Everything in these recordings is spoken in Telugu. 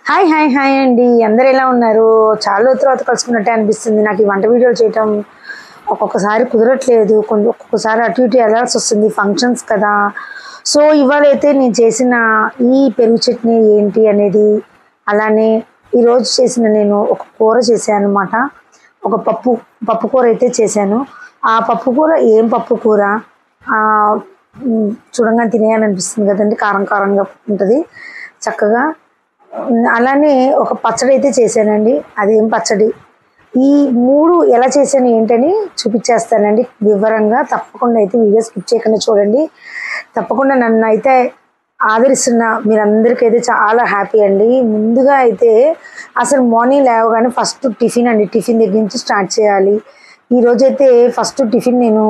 హాయ్ హాయ్ హాయ్ అండి, అందరు ఎలా ఉన్నారు? చాలా రోజుల తర్వాత కలుసుకున్నట్టే అనిపిస్తుంది. నాకు ఈ వంట వీడియోలు చేయటం ఒక్కొక్కసారి కుదరట్లేదు, ఒక్కొక్కసారి అటు ఇటు వెళ్ళాల్సి వస్తుంది, ఫంక్షన్స్ కదా. సో ఇవాళ అయితే నేను చేసిన ఈ పెరుగు చట్నీ ఏంటి అనేది, అలానే ఈరోజు చేసిన నేను ఒక కూర చేశాను అనమాట. ఒక పప్పు కూర అయితే చేశాను. ఆ పప్పు కూర ఏం పప్పు కూర, చూడంగానే తినేయాలనిపిస్తుంది కదండి. కారం కారంగా ఉంటుంది చక్కగా. అలానే ఒక పచ్చడి అయితే చేశానండి. అదేం పచ్చడి, ఈ మూడు ఎలా చేశాను ఏంటని చూపించేస్తానండి వివరంగా. తప్పకుండా అయితే వీడియో స్కిప్ చేయకుండా చూడండి. తప్పకుండా నన్ను అయితే ఆదరిస్తున్న మీరందరికీ అయితే చాలా హ్యాపీ అండి. ముందుగా అయితే అసలు మార్నింగ్ లేవగానే ఫస్ట్ టిఫిన్ అండి. టిఫిన్ దగ్గర నుంచి స్టార్ట్ చేయాలి. ఈరోజైతే ఫస్ట్ టిఫిన్ నేను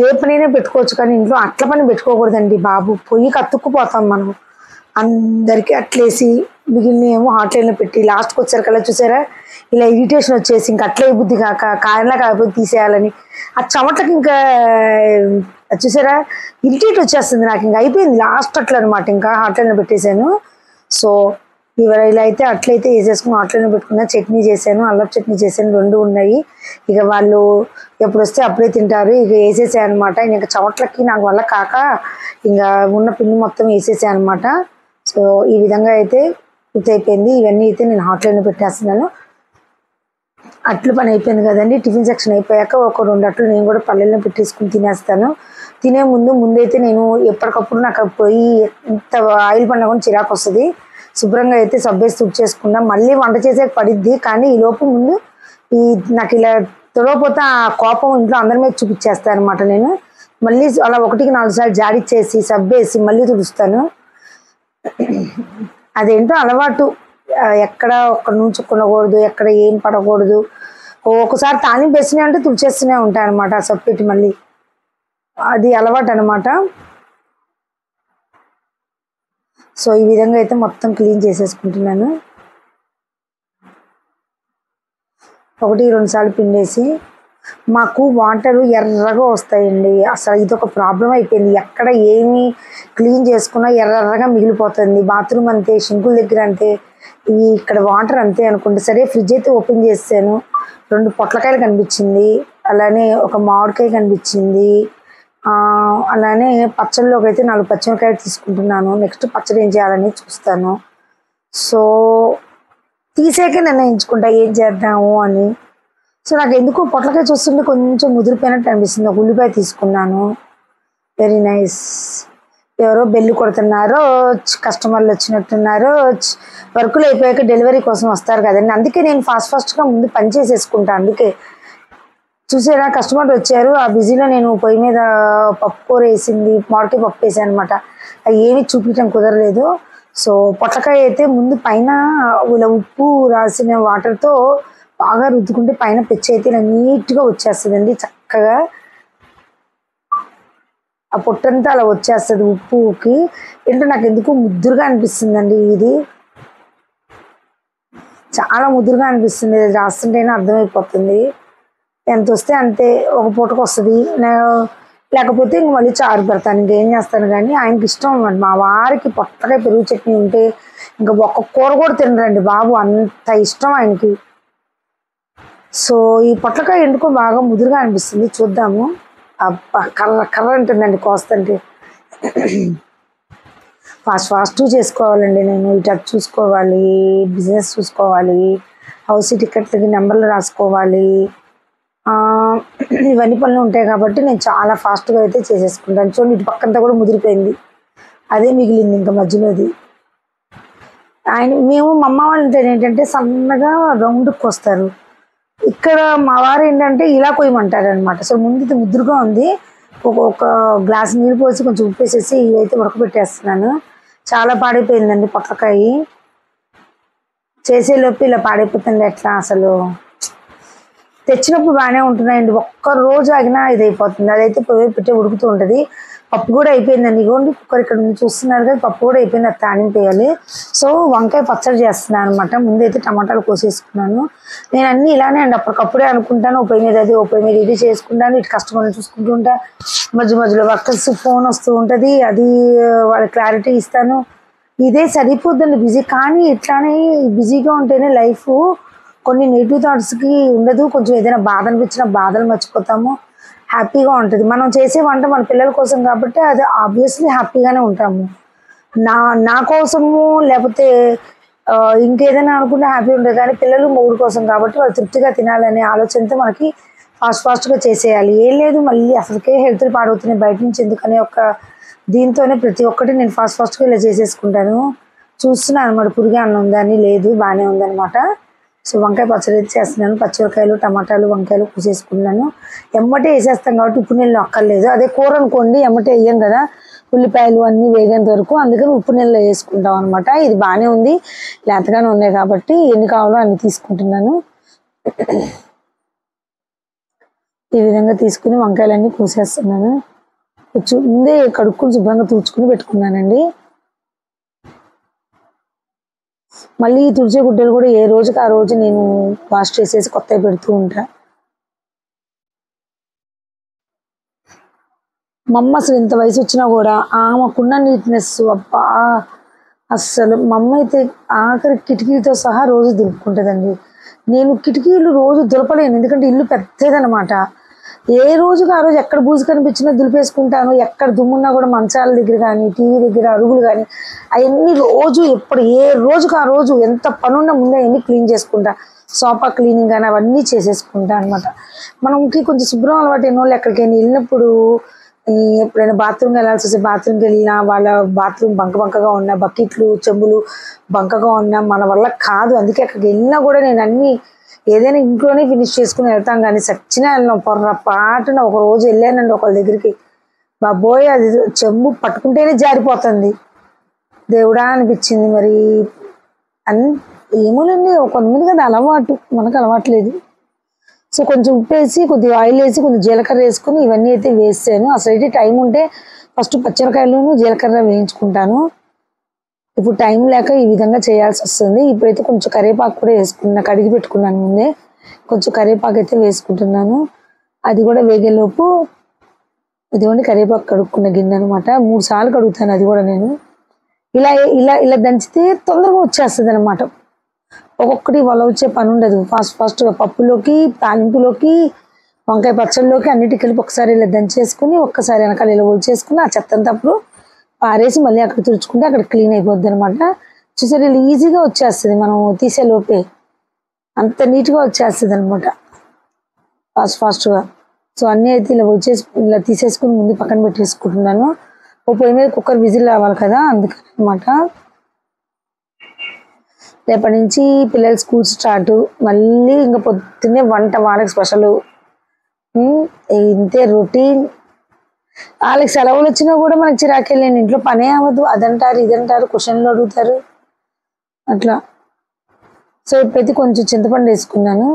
ఏ పనైనా పెట్టుకోవచ్చు, కానీ ఇంట్లో అట్ల పని పెట్టుకోకూడదండి బాబు. పొయ్యికి అతుక్కుపోతాం మనం. అందరికీ అట్లేసి మిగిలిన ఏమో హాట్ లైన్లో పెట్టి లాస్ట్కి వచ్చారు చూసారా, ఇలా ఇరిటేషన్ వచ్చేసి ఇంకా అట్లే బుద్ధి కాక కారణలా కాకపోతే తీసేయాలని ఆ చెమటకి ఇంకా చూసారా ఇరిటేట్ వచ్చేస్తుంది నాకు. ఇంకా అయిపోయింది లాస్ట్ అట్లా అనమాట. ఇంకా హాట్ లైన్లో పెట్టేశాను. సో ఇవాళ ఇలా అయితే అట్లయితే వేసేసుకుని హాట్ లైన్లో పెట్టుకున్న చట్నీ చేశాను, అల్లం చట్నీ చేశాను, 2 ఉన్నాయి. ఇక వాళ్ళు ఎప్పుడు వస్తే అప్పుడే తింటారు. ఇక వేసేసాను అనమాట. ఇంకా చెమట్లకి నాకు వల్ల కాక ఇంకా ఉన్న పిండి మొత్తం వేసేసాను అనమాట. సో ఈ విధంగా అయితే పూర్తి అయిపోయింది. ఇవన్నీ అయితే నేను హాట్ లైన్లో పెట్టేస్తున్నాను. అట్లు పని అయిపోయింది కదండి. టిఫిన్ సెక్షన్ అయిపోయాక ఒక 2 అట్లు నేను కూడా పల్లెల్లో పెట్టేసుకుని తినేస్తాను. తినే ముందైతే నేను ఎప్పటికప్పుడు నాకు పోయి ఎంత ఆయిల్ పడినా కూడా చిరాకు వస్తుంది. శుభ్రంగా అయితే సబ్బేసి తుడిచేసుకున్నా. మళ్ళీ వంట చేసే పడిద్ది, కానీ ఈ లోపు ముందు నాకు ఇలా తొడవపోతే ఆ కోపం ఇంట్లో అందరి మీద చూపించేస్తాను అనమాట. నేను మళ్ళీ అలా 1కి 4 సార్లు జాడిచ్చేసి సబ్బేసి మళ్ళీ తుడుస్తాను. అదేంటో అలవాటు. ఎక్కడ ఒక్క నుంచుకునకూడదు, ఎక్కడ ఏం పడకూడదు. ఒక్కసారి తాలింపు వేసినా అంటే తుడిచేస్తూనే ఉంటాను అనమాట సబ్బెట్టి. మళ్ళీ అది అలవాటు అనమాట. సో ఈ విధంగా అయితే మొత్తం క్లీన్ చేసేసుకుంటున్నాను. 1-2 సార్లు పిండేసి. మాకు వాటరు ఎర్రగా వస్తాయండి. అసలు ఇదొక ప్రాబ్లం అయిపోయింది. ఎక్కడ ఏమి క్లీన్ చేసుకున్నా ఎర్రగా మిగిలిపోతుంది. బాత్రూమ్ అంతే, షింకుల దగ్గర అంతే, ఇక్కడ వాటర్ అంతే అనుకుంటే. సరే ఫ్రిడ్జ్ అయితే ఓపెన్ చేసాను. 2 పొట్లకాయలు కనిపించింది, అలానే ఒక మామిడికాయ కనిపించింది. అలానే పచ్చళ్ళలోకి అయితే 4 పచ్చిమిరకాయలు తీసుకుంటున్నాను. నెక్స్ట్ పచ్చడి ఏం చేయాలని చూస్తాను. సో తీసాకే నిర్ణయించుకుంటా ఏం చేద్దాము అని. సో నాకు ఎందుకు పొట్లకాయ చూస్తుంటే కొంచెం ముదిరిపోయినట్టు అనిపిస్తుంది. ఒక ఉల్లిపాయ తీసుకున్నాను. Very nice. ఎవరో బెల్లు కొడుతున్నారో, కస్టమర్లు వచ్చినట్టున్నారో. వర్కులు అయిపోయాక డెలివరీ కోసం వస్తారు కదండి, అందుకే నేను ఫాస్ట్గా ముందు పని చేసేసుకుంటాను. అందుకే చూసారా కస్టమర్లు వచ్చారు. ఆ బిజీలో నేను పొయ్యి మీద పప్పు కూర వేసింది, మామిడికాయ పప్పు వేసాను అనమాట. అవి ఏమి చూపించడం కుదరలేదు. సో పొట్లకాయ అయితే ముందు పైన ఇలా ఉప్పు రాసిన వాటర్తో బాగా రుద్దుకుంటే పైన పెచ్చి అయితే ఇలా నీట్గా వచ్చేస్తుందండి చక్కగా. ఆ పొట్టంతా అలా వచ్చేస్తుంది ఉప్పుకి. ఏంటో నాకు ఎందుకు ముద్దురుగా అనిపిస్తుందండి. ఇది చాలా ముద్దురుగా అనిపిస్తుంది. రాస్తుంటేనే అర్థమైపోతుంది. ఎంత వస్తే అంతే, ఒక పూటకు వస్తుంది. లేకపోతే ఇంక మళ్ళీ చారు పెడతాను, ఇంకేం చేస్తాను. కానీ ఆయనకి ఇష్టం అన్నమాట. మా వారికి పొట్టకాయ పెరుగు చట్నీ ఉంటే ఇంకా ఒక్క కూర కూడా తినరండి బాబు, అంత ఇష్టం ఆయనకి. సో ఈ పొట్లకాయ ఎందుకో బాగా ముదురుగా అనిపిస్తుంది. చూద్దాము. కర్ర ఉంటుందండి కోస్తంటే. ఫాస్ట్ చేసుకోవాలండి. నేను ఇటు చూసుకోవాలి, బిజినెస్ చూసుకోవాలి, హౌస్ టికెట్లకి నెంబర్లు రాసుకోవాలి, ఇవన్నీ పనులు ఉంటాయి కాబట్టి నేను చాలా ఫాస్ట్గా అయితే చేసేసుకుంటాను. చూడండి ఇటు పక్కంతా కూడా ముదిరిపోయింది, అదే మిగిలింది ఇంకా మధ్యలోది. మేము మా అమ్మ వాళ్ళు ఏంటంటే సన్నగా రౌండ్కి వస్తారు. ఇక్కడ మా వారు ఏంటంటే ఇలా కొయ్యమంటారు అనమాట. సో ముందు ఇది ముద్దురుగా ఉంది. ఒక గ్లాస్ నీళ్ళు పోసి కొంచెం ఉప్పేసేసి ఇవైతే ఉడకబెట్టేస్తున్నాను. చాలా పాడైపోయిందండి పొట్లకాయ. చేసేలోపు ఇలా పాడైపోతుంది ఎట్లా? అసలు తెచ్చినప్పుడు బాగానే ఉంటున్నాయండి, ఒక్కరోజు ఆగినా ఇది అయిపోతుంది. అదైతే పొయ్యి పెట్టి ఉడుకుతూ ఉంటుంది. పప్పు కూడా అయిపోయిందండి. ఇగోండి కుక్కర్ ఇక్కడ చూస్తున్నారు కదా, పప్పు కూడా అయిపోయింది. అది తానింపేయాలి. సో వంకాయ పచ్చడి చేస్తున్నాను అనమాట. ముందైతే టమాటాలు కోసేసుకున్నాను. నేను అన్నీ ఇలానే అండి, అప్పటికప్పుడే అనుకుంటాను. ఓ పొయ్యి మీద అది, ఓ పొయ్యి మీద ఇది చేసుకుంటాను. ఇటు కస్టమర్ని చూసుకుంటూ ఉంటా. మధ్యలో వర్కర్స్ ఫోన్ వస్తూ ఉంటుంది, అది వాళ్ళ క్లారిటీ ఇస్తాను. ఇదే సరిపోద్దండి బిజీ. కానీ ఇట్లానే బిజీగా ఉంటేనే లైఫ్ కొన్ని నెగిటివ్ థాట్స్కి ఉండదు. కొంచెం ఏదైనా బాధ అనిపించిన బాధలు మర్చిపోతాము, హ్యాపీగా ఉంటుంది. మనం చేసే వంట మన పిల్లల కోసం కాబట్టి అది ఆబ్వియస్లీ హ్యాపీగానే ఉంటాము. నా నా కోసము లేకపోతే ఇంకేదైనా అనుకుంటే హ్యాపీ ఉంటుంది. కానీ పిల్లలు మొగుడు కోసం కాబట్టి వాళ్ళు తృప్తిగా తినాలనే ఆలోచనతో మనకి ఫాస్ట్గా చేసేయాలి. ఏం లేదు మళ్ళీ అసలుకే హెల్త్లు పాడవుతున్నాయి బయట నుంచి ఎందుకనే ఒక దీంతోనే ప్రతి ఒక్కటి నేను ఫాస్ట్గా ఇలా చేసేసుకుంటాను. చూస్తున్నాను అనమాట పురిగే అన్నం ఉందని, లేదు బాగానే ఉందన్నమాట. సో వంకాయ పచ్చడి అయితే చేస్తున్నాను. పచ్చిమిరకాయలు టమాటాలు వంకాయలు వేసేసుకున్నాను. ఎమ్మటే వేసేస్తాం కాబట్టి ఉప్పు నీళ్ళు అక్కర్లేదు. అదే కూర అనుకోండి ఎమ్మటే వేయం కదా, ఉల్లిపాయలు అన్నీ వేగేంత వరకు, అందుకని ఉప్పు నీళ్ళలో వేసుకుంటాం అనమాట. ఇది బాగానే ఉంది, లేతగానే ఉన్నాయి కాబట్టి ఎన్ని కావాలో అన్ని తీసుకుంటున్నాను. ఈ విధంగా తీసుకుని వంకాయలన్నీ కోసేస్తున్నాను. కొంచెం ముందే కడుక్కుని శుభ్రంగా తుడుచుకుని పెట్టుకున్నానండి. మళ్ళీ తుడిచే గుడ్డలు కూడా ఏ రోజుకి ఆ రోజు నేను వాష్ చేసేసి కొత్తవి పెడుతూ ఉంటా. మా అమ్మ అసలు ఇంత వయసు వచ్చినా కూడా ఆమెకున్న నీట్నెస్ అబ్బా అస్సలు. మా అమ్మ అయితే ఆఖరి కిటికీలతో సహా రోజు దులుపుకుంటుందండి. నేను కిటికీలు రోజు దులపలేను, ఎందుకంటే ఇల్లు పెద్దదనమాట. ఏ రోజుకి ఆ రోజు ఎక్కడ బూజు కనిపించినా దులిపేసుకుంటాను. ఎక్కడ దుమ్మున్నా కూడా మంచాల దగ్గర కానీ టీవీ దగ్గర అరుగులు కానీ అవన్నీ రోజు ఎప్పుడు ఏ రోజుకి ఆ రోజు ఎంత పనున్నా ముందే అవన్నీ క్లీన్ చేసుకుంటా. సోఫా క్లీనింగ్ కానీ అవన్నీ చేసేసుకుంటా అనమాట. మనకి కొంచెం శుభ్రం అలవాటు అయిన వాళ్ళు ఎక్కడికైనా వెళ్ళినప్పుడు ఎప్పుడైనా బాత్రూమ్కి వెళ్ళాల్సి వస్తే బాత్రూమ్కి వెళ్ళినా వాళ్ళ బాత్రూమ్ బంకగా ఉన్న బకెట్లు చెంబులు బంకగా ఉన్నా మన వల్ల కాదు. అందుకే అక్కడికి వెళ్ళినా కూడా నేను అన్నీ ఏదైనా ఇంట్లోనే ఫినిష్ చేసుకుని వెళ్తాం. కానీ సచ్చినా వెళ్ళినాం పొర్రపాటున ఒక రోజు వెళ్ళానండి ఒకళ్ళ దగ్గరికి. బాబోయ్ అది చెంబు పట్టుకుంటేనే జారిపోతుంది, దేవుడా అనిపించింది. మరి ఏమోనండి కొంతమంది కదా అలవాటు, మనకు అలవాట్లేదు. సో కొంచెం ఉప్పు వేసి కొద్దిగా ఆయిల్ వేసి కొంచెం జీలకర్ర వేసుకుని ఇవన్నీ అయితే వేసాను. అసలు అయితే టైం ఉంటే ఫస్ట్ పచ్చిమిరకాయలను జీలకర్ర వేయించుకుంటాను. ఇప్పుడు టైం లేక ఈ విధంగా చేయాల్సి వస్తుంది. ఇప్పుడైతే కొంచెం కరివేపాకు కూడా వేసుకున్నా, కడిగి పెట్టుకున్నాను ముందే. కొంచెం కరివేపాకు అయితే వేసుకుంటున్నాను. అది కూడా వేగేలోపు ఇదిగోండి కరివేపాకు కడుక్కున్న గిన్నె అనమాట. 3 సార్లు కడుగుతాను అది కూడా నేను. ఇలా ఇలా ఇలా దంచితే తొందరగా వచ్చేస్తుంది అనమాట. ఒక్కొక్కటి వల వచ్చే పని ఉండదు. ఫాస్ట్గా పప్పులోకి తాలింపులోకి వంకాయ పచ్చళ్ళలోకి అన్నిటికి కలిపి ఒకసారి ఇలా దంచేసుకుని ఒక్కసారి వెనకాల ఇలా వచ్చేసుకుని ఆ చెత్తంతప్పుడు పారేసి మళ్ళీ అక్కడ తుడుచుకుంటే అక్కడ క్లీన్ అయిపోద్ది అనమాట. చూసారు ఇలా ఈజీగా వచ్చేస్తుంది, మనం తీసే లోపే అంత నీట్గా వచ్చేస్తుంది అనమాట ఫాస్ట్గా. సో అన్నీ అయితే ఇలా ఇలా తీసేసుకుని ముందు పక్కన పెట్టేసుకుంటున్నాను. ఓ పొయ్యి మీద కుక్కర్ విజిల్ రావాలి కదా, అందుకని అనమాట. రేపటి నుంచి పిల్లల స్కూల్ స్టార్ట్. మళ్ళీ ఇంకా పొద్దున్నే వంట వాళ్ళకి స్పెషల్, ఇంతే రొటీన్. వాళ్ళకి సెలవులు వచ్చినా కూడా మనకి చిరాకెళ్ళండి, ఇంట్లో పనే అవ్వదు. అదంటారు ఇదంటారు, క్వశ్చన్లు అడుగుతారు అట్లా. సో ఇప్పుడైతే కొంచెం చింతపండు వేసుకున్నాను.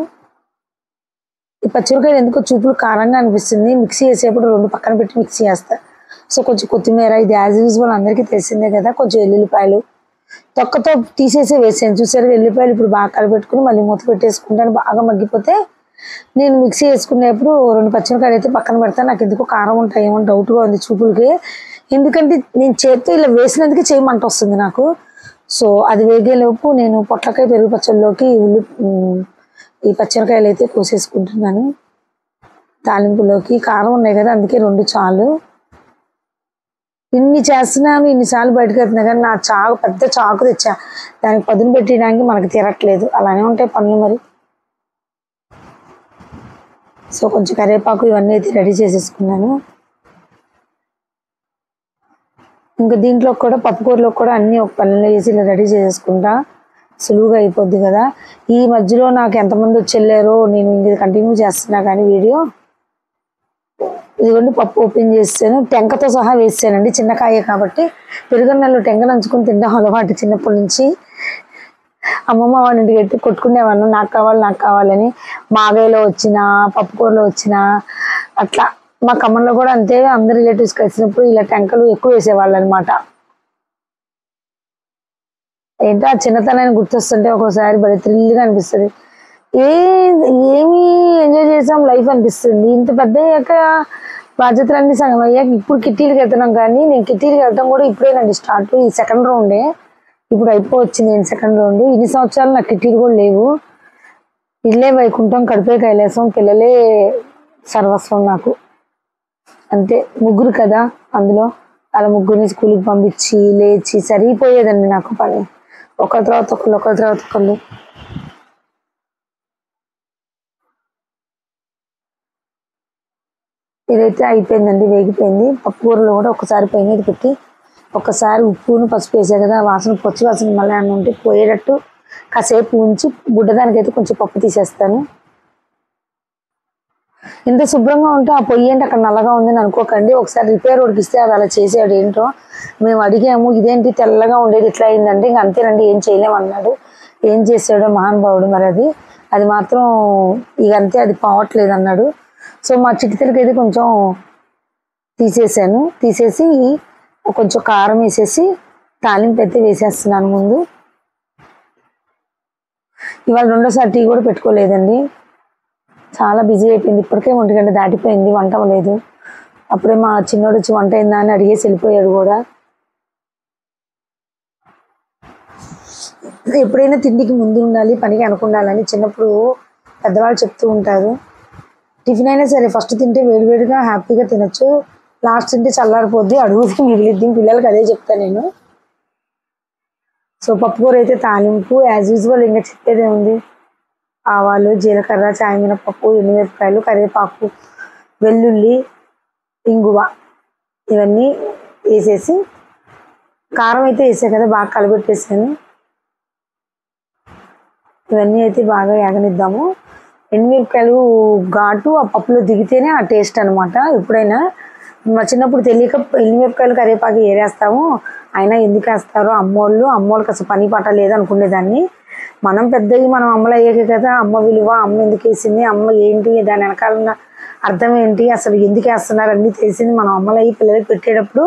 ఈ పచ్చిమిరకాయలు ఎందుకో చూపులు కారంగా అనిపిస్తుంది, మిక్సీ వేసేప్పుడు 2 పక్కన పెట్టి మిక్సీ వేస్తా. సో కొంచెం కొత్తిమీర, ఇది యాజ్ యూజువల్ అందరికీ తెలిసిందే కదా, కొంచెం ఎల్లుల్లిపాయలు తొక్కతో తీసేసి వేసాను. చూసారు ఎల్లిపాయలు ఇప్పుడు బాగా కలిపెట్టుకుని మళ్ళీ మూత పెట్టేసుకుంటాను. బాగా మగ్గిపోతే నేను మిక్సీ వేసుకునేప్పుడు 2 పచ్చిమిరకాయలు అయితే పక్కన పెడతాను. నాకు ఎందుకో కారం ఉంటాయి ఏమో డౌట్గా ఉంది చూపులకి, ఎందుకంటే నేను చేతితో ఇలా వేసినందుకే చేయమంట వస్తుంది నాకు. సో అది వేగేలోపు నేను పొట్లకాయ పెరుగు పచ్చళ్ళలోకి ఈ పచ్చిమిరకాయలు అయితే కోసేసుకుంటున్నాను. తాలింపులోకి కారం ఉన్నాయి కదా, అందుకే 2 చాలు. ఇన్ని చేస్తున్నాను, ఇన్నిసార్లు బయటకు వెళ్తున్నా కానీ నా పెద్ద చాకు తెచ్చా, దానికి పదును పెట్టడానికి మనకి తిరగట్లేదు. అలానే ఉంటాయి పనులు మరి. సో కొంచెం కరివేపాకు ఇవన్నీ అయితే రెడీ చేసేసుకున్నాను. ఇంకా దీంట్లో కూడా పప్పుకూరలో కూడా అన్నీ ఒక పల్లెలో వేసి ఇలా రెడీ చేసేసుకుంటా, సులువుగా అయిపోద్ది కదా. ఈ మధ్యలో నాకు ఎంతమంది వచ్చి వెళ్ళారో నేను ఇది కంటిన్యూ చేస్తున్నా కానీ వీడియో. ఇదిగోండి పప్పు ఓపెన్ చేస్తాను, టెంకతో సహా వేసానండి, చిన్నకాయ కాబట్టి. పెరుగన్నంలో టెంక నంచుకొని తినడం అలవాటు చిన్నప్పటి నుంచి. అమ్మమ్మ వాళ్ళ ఇంటికి పెట్టి కొట్టుకునేవాళ్ళం, నాకు కావాలని. మాగాయలో వచ్చిన పప్పుకూరలో వచ్చిన అట్లా. మా ఖమ్మంలో కూడా అంతే, అందరు రిలేటివ్స్ కలిసినప్పుడు ఇలా టెంకలు ఎక్కువ వేసేవాళ్ళు అనమాట. ఏంటో ఆ చిన్నతనాన్ని గుర్తొస్తుంటే ఒక్కోసారి భలే థ్రిల్గా అనిపిస్తుంది. ఏమి ఎంజాయ్ చేసాం లైఫ్ అనిపిస్తుంది. ఇంత పెద్ద అయ్యాక బాధ్యతలన్నీ సగం అయ్యాక ఇప్పుడు కిట్టీలకి వెళ్తున్నాం. కానీ నేను కిట్టీలకి వెళ్ళటం కూడా ఇప్పుడేనండి స్టార్ట్, ఈ సెకండ్ రౌండే. ఇప్పుడు అయిపోవచ్చింది సెకండ్ రౌండ్. ఇన్ని సంవత్సరాలు నాకు కిట్టీలు కూడా లేవు. ఇల్లే వైకుంఠం, కడిపే కైలాసం, పిల్లలే సర్వస్వం నాకు. అంతే, ముగ్గురు కదా అందులో, అలా ముగ్గురిని స్కూల్కి పంపించి లేచి సరిపోయేదండి నాకు పని. ఒకరి తర్వాత ఒకళ్ళు, ఒకరి తర్వాత ఒకళ్ళు. ఇదైతే అయిపోయిందండి, వేగిపోయింది. పప్పు కూరలో కూడా ఒకసారి పైన మీద పెట్టి ఒకసారి ఉప్పును పసుపు వేసే కదా, వాసన పచ్చి వాసన మళ్ళీ అన్న ఉంటే పోయేటట్టు కాసేపు ఉంచి బుడ్డదానికైతే కొంచెం పప్పు తీసేస్తాను. ఇంత శుభ్రంగా ఉంటే ఆ పొయ్యి ఏంటి అక్కడ నల్లగా ఉందని అనుకోకండి. ఒకసారి రిపేర్ ఉడికిస్తే అది అలా చేసాడు. ఏంటో మేము అడిగాము, ఇదేంటి తెల్లగా ఉండేది ఇట్లా అయిందంటే ఇంక అంతేనండి, ఏం చేయలేమన్నాడు. ఏం చేసాడో మహానుభావుడు. మరి అది మాత్రం ఇక అంతే, అది పోవట్లేదు అన్నాడు. సో మా చిటితలకి అయితే కొంచెం తీసేసి కొంచెం కారం వేసేసి తాలింపు అయితే వేసేస్తున్నాను ముందు. ఇవాళ రెండోసారి టీ కూడా పెట్టుకోలేదండి, చాలా బిజీ అయిపోయింది. ఇప్పటికే 1 గంట దాటిపోయింది, వంట అవ్వలేదు. అప్పుడే మా చిన్నోడు వచ్చి వంట అయిందా అని అడిగేసి వెళ్ళిపోయాడు కూడా. ఎప్పుడైనా తిండికి ముందు ఉండాలి, పనికి అనుకుండాలని చిన్నప్పుడు పెద్దవాళ్ళు చెప్తూ ఉంటారు. టిఫిన్ అయినా సరే ఫస్ట్ తింటే వేడివేడిగా హ్యాపీగా తినొచ్చు, లాస్ట్ తింటే చల్లారిపోద్ది, అడుగుది మిగిలిద్ది. పిల్లలకి అదే చెప్తాను నేను. సో పప్పు కూర అయితే తాలింపు యాజ్ యూజువల్, ఇంకా చెప్పేదే ఉంది. ఆవాలు, జీలకర్ర, చాయమినపప్పు, ఎండుమిరపకాయలు, కరివేపాకు, వెల్లుల్లి, ఇంగువ ఇవన్నీ వేసేసి, కారం అయితే వేసా కదా, బాగా కలబెట్టేసాను. ఇవన్నీ అయితే బాగా యాగనిద్దాము. ఎండుమిరపకాయలు ఘాటు ఆ పప్పులో దిగితేనే ఆ టేస్ట్ అనమాట. ఎప్పుడైనా మా చిన్నప్పుడు తెలియక ఎండుమిరపకాయలు కరివేపాకు ఏరేస్తాము, అయినా ఎందుకు వేస్తారో అమ్మోళ్ళకి అసలు పని పాట లేదు అనుకునేదాన్ని. మనం పెద్దవి, మనం అమ్మలు అయ్యాకే కదా అమ్మ విలువ, అమ్మ ఎందుకు వేసింది, అమ్మ ఏంటి, దాని వెనకాల అర్థం ఏంటి, అసలు ఎందుకు వేస్తున్నారు అన్నీ తెలిసింది. మనం అమ్మలు అయ్యి పిల్లలకి పెట్టేటప్పుడు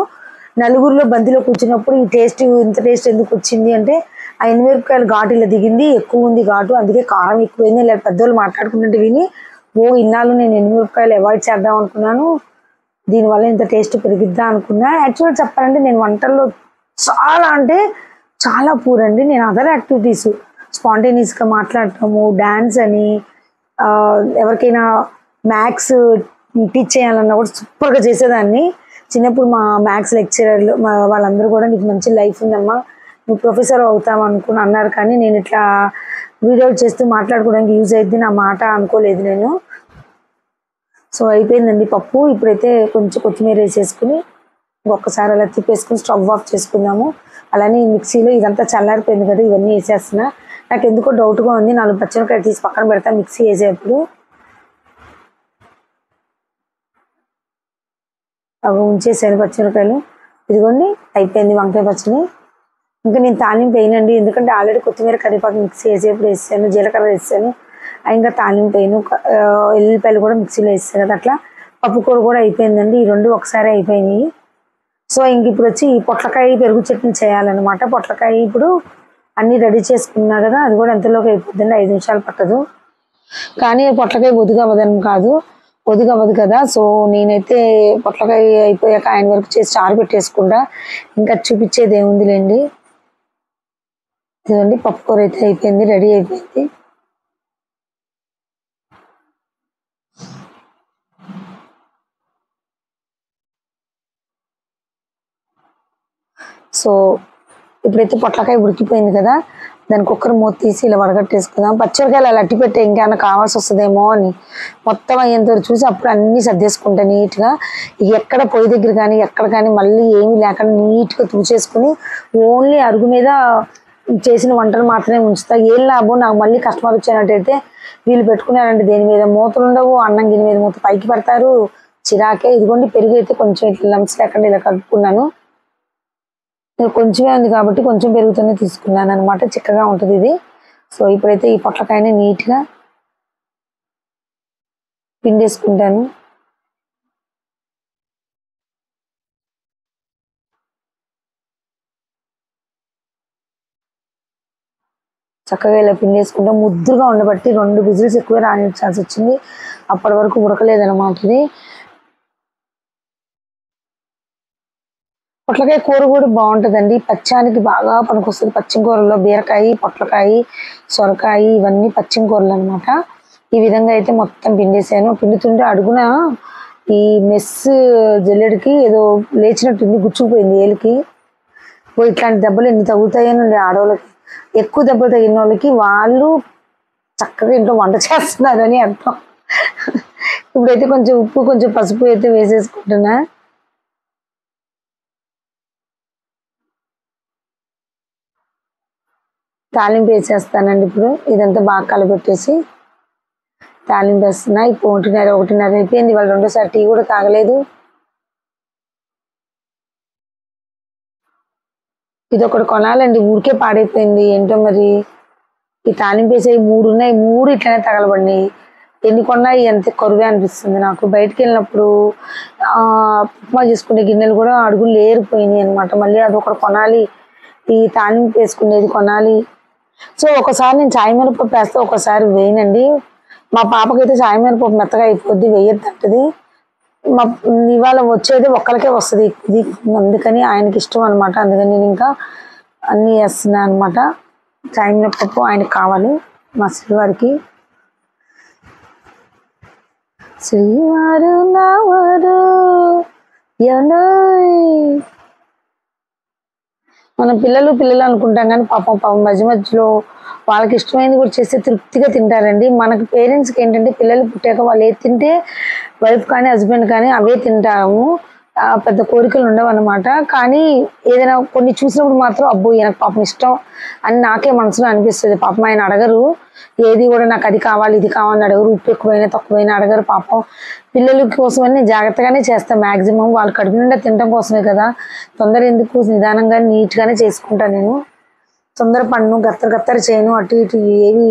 నలుగురిలో బంతిలో కూర్చున్నప్పుడు ఈ టేస్ట్, ఇంత టేస్ట్ ఎందుకు వచ్చింది అంటే ఆ ఎండుమిరపకాయలు ఘాటు ఇలా దిగింది, ఎక్కువ ఉంది ఘాటు, అందుకే కారం ఎక్కువైంది. ఇలా పెద్దోళ్ళు మాట్లాడుకుంటుంటే విని, ఇన్నాళ్ళు నేను ఎండుమిరపకాయలు అవాయిడ్ చేద్దాం అనుకున్నాను, దీనివల్ల ఇంత టేస్ట్ పెరిగిద్దా అనుకున్నా. యాక్చువల్గా చెప్పాలంటే నేను వంటల్లో చాలా పూర్ అండి. నేను అదర్ యాక్టివిటీస్ స్పాంటేనియస్గా మాట్లాడటము, డ్యాన్స్ అని, ఎవరికైనా మ్యాథ్స్ టీచ్ చేయాలన్నా కూడా సూపర్గా చేసేదాన్ని. చిన్నప్పుడు మా మ్యాథ్స్ లెక్చరర్లు వాళ్ళందరూ కూడా నీకు మంచి లైఫ్ ఉందమ్మా, నువ్వు ప్రొఫెసర్ అవుతావు అనుకుని అన్నారు. కానీ నేను ఇట్లా వీడియోలు చేస్తూ మాట్లాడుకోవడానికి యూజ్ అయ్యిద్ది నా మాట అనుకోలేదు నేను. సో అయిపోయిందండి పప్పు. ఇప్పుడైతే కొంచెం కొత్తిమీర వేసేసుకుని ఒక్కసారి అలా తిప్పేసుకుని స్టవ్ ఆఫ్ చేసుకుందాము. అలానే మిక్సీలో ఇదంతా చల్లారిపోయింది కదా, ఇవన్నీ వేసేస్తున్నా. నాకు ఎందుకో డౌట్గా ఉంది, 4 పచ్చిమిరపకాయలు తీసి పక్కన పెడతా మిక్సీ వేసేటప్పుడు. అవి ఉంచేసాను పచ్చిమిరపకాయలు. ఇదిగోండి అయిపోయింది వంకాయ పచ్చడి. ఇంకా నేను తాలింపు వేయనండి, ఎందుకంటే ఆల్రెడీ కొత్తిమీర కరివేపాకు మిక్సీ వేసేప్పుడు వేసాను, జీలకర్ర వేసాను, ఇంకా తాలింపు వేయను. ఎల్లిపాయలు కూడా మిక్సీలో వేస్తాను కదా, అట్లా పప్పు కూర కూడా అయిపోయిందండి. ఈ 2 ఒకసారి అయిపోయినాయి. సో ఇంక ఇప్పుడు వచ్చి పొట్లకాయ పెరుగు చట్నీ చేయాలన్నమాట. పొట్లకాయ ఇప్పుడు అన్నీ రెడీ చేసుకున్నా కదా, అది కూడా ఎంతలోకి అయిపోద్దండి, 5 నిమిషాలు పట్టదు. కానీ పొట్లకాయ ఒదుగవ్వదు కదా. సో నేనైతే పొట్లకాయ అయిపోయాక ఆయన వరకు చేసి చారు పెట్టేసుకుంటా, ఇంకా చూపించేది ఏముందిలేండి. ఇదండి పప్పు కూర అయితే అయిపోయింది, రెడీ అయిపోయింది. సో ఇప్పుడైతే పొట్లకాయ ఉడికిపోయింది కదా, దాని కుక్కర్ మూత తీసి ఇలా వడగట్టేసుకుందాం. పచ్చిమిరకాయలు అలా అట్టి పెట్టే ఇంకేమైనా కావాల్సి వస్తుందేమో అని మొత్తం అయ్యేంతవరకు చూసి అప్పుడు అన్నీ సర్దేసుకుంటా నీట్గా. ఎక్కడ పొయ్యి దగ్గర కానీ ఎక్కడ కానీ మళ్ళీ ఏమీ లేకుండా నీట్గా తుడిచేసుకుని ఓన్లీ అరుగు మీద చేసిన వంటలు మాత్రమే ఉంచుతా. ఏం లాభం, నాకు మళ్ళీ కస్టమర్ వచ్చినట్టయితే వీళ్ళు పెట్టుకున్నారంటే దేని మీద మూతలు ఉండవు, అన్నం గిన్నె మీద మూత పైకి పెడతారు, చిరాకే. ఇదిగోండి పెరుగు అయితే కొంచెం ఇట్లా లంప్స్ లేకుండా ఇలా కలుపుకున్నాను. కొంచెమే ఉంది కాబట్టి కొంచెం పెరుగుతూనే తీసుకున్నాను అనమాట, చిక్కగా ఉంటుంది ఇది. సో ఇప్పుడైతే ఈ పొట్లకాయని నీట్గా పిండేసుకుంటాను. చక్కగా ఇలా పిండేసుకుంటాం. ముద్దుగా ఉండబట్టి 2 విజిల్స్ ఎక్కువ రానిచ్చాల్సి వచ్చింది, అప్పటి వరకు ఉడకలేదన్నమాట ఇది. పొట్లకాయ కూర కూడా బాగుంటుందండి, పచ్చానికి బాగా పనికొస్తుంది. పచ్చిమ కూరలో బీరకాయ, పొట్లకాయ, సొరకాయ ఇవన్నీ పచ్చిమ కూరలు అనమాట. ఈ విధంగా అయితే మొత్తం పిండేసాను. పిండుతుంటే అడుగున ఈ మెస్ జల్లెడికి ఏదో లేచినట్టుంది, గుచ్చుకుపోయింది ఏలికి. ఇట్లాంటి దెబ్బలు ఎన్ని తగులుతాయని ఆడవాళ్ళకి, ఎక్కువ దెబ్బలు తగిన వాళ్ళకి వాళ్ళు చక్కగా ఇంట్లో వంట చేస్తున్నారని అర్థం. ఇప్పుడైతే కొంచెం ఉప్పు కొంచెం పసుపు అయితే వేసేసుకుంటున్నా. తాలింపు వేసేస్తానండి. ఇప్పుడు ఇదంతా బాగా కలపెట్టేసి తాలింపు వేస్తున్నా. ఇప్పుడు 1:30 అయిపోయింది. వాళ్ళు రెండోసారి టీ కూడా తాగలేదు. ఇది ఒకటి కొనాలండి, ఊరికే పాడైపోయింది ఏంటో మరి. ఈ తాలింపు వేసే 3 ఉన్నాయి, 3 ఇట్లనే తగలబడినాయి. ఎన్ని కొన్నాయి ఎంత కరువే అనిపిస్తుంది నాకు. బయటికి వెళ్ళినప్పుడు ఉప్మా చేసుకునే గిన్నెలు కూడా అడుగులు లేరిపోయినాయి అనమాట. మళ్ళీ అదొకటి కొనాలి, ఈ తాలింపు వేసుకునేది కొనాలి. సో ఒకసారి నేను చాయ్ మినపప్పు వేస్తే ఒకసారి వేయనండి. మా పాపకైతే చాయ్ మినపప్పు మెత్తగా అయిపోద్ది, వేయద్దంటది. మా ఇవాళ వచ్చేది ఒక్కరికే వస్తుంది ఇది, అందుకని ఆయనకి ఇష్టం అనమాట. అందుకని నేను ఇంకా అన్నీ వేస్తున్నాను అనమాట. చాయ్ మినపప్పు ఆయనకి కావాలి, మా శ్రీవారికి. శ్రీవారు నావారు మనం పిల్లలు అనుకుంటాం కానీ పాపం మధ్య మధ్యలో వాళ్ళకి ఇష్టమైనది కూడా చేస్తే తృప్తిగా తింటారండి. మనకి పేరెంట్స్కి ఏంటంటే పిల్లలు పుట్టాక వాళ్ళు ఏది తింటే వైఫ్ కానీ హస్బెండ్ కానీ అవే తింటాము, పెద్ద కోరికలు ఉండవు అనమాట. కానీ ఏదైనా కొన్ని చూసినప్పుడు మాత్రం అబ్బో ఈయనకు పాపం ఇష్టం అని నాకే మనసులో అనిపిస్తుంది. పాపం ఆయన అడగరు ఏది కూడా, నాకు అది కావాలి ఇది కావాలని అడగరు, ఉప్పు ఎక్కువైనా తక్కువైనా అడగరు. పాపం పిల్లల కోసమని నేను జాగ్రత్తగానే చేస్తాను మ్యాక్సిమం. వాళ్ళు కడుపు నిండా తినడం కోసమే కదా, తొందర ఎందుకు, నిదానంగా నీట్గానే చేసుకుంటాను నేను. తొందర పన్ను గత్తర చేయను, అటు ఇటు ఏవి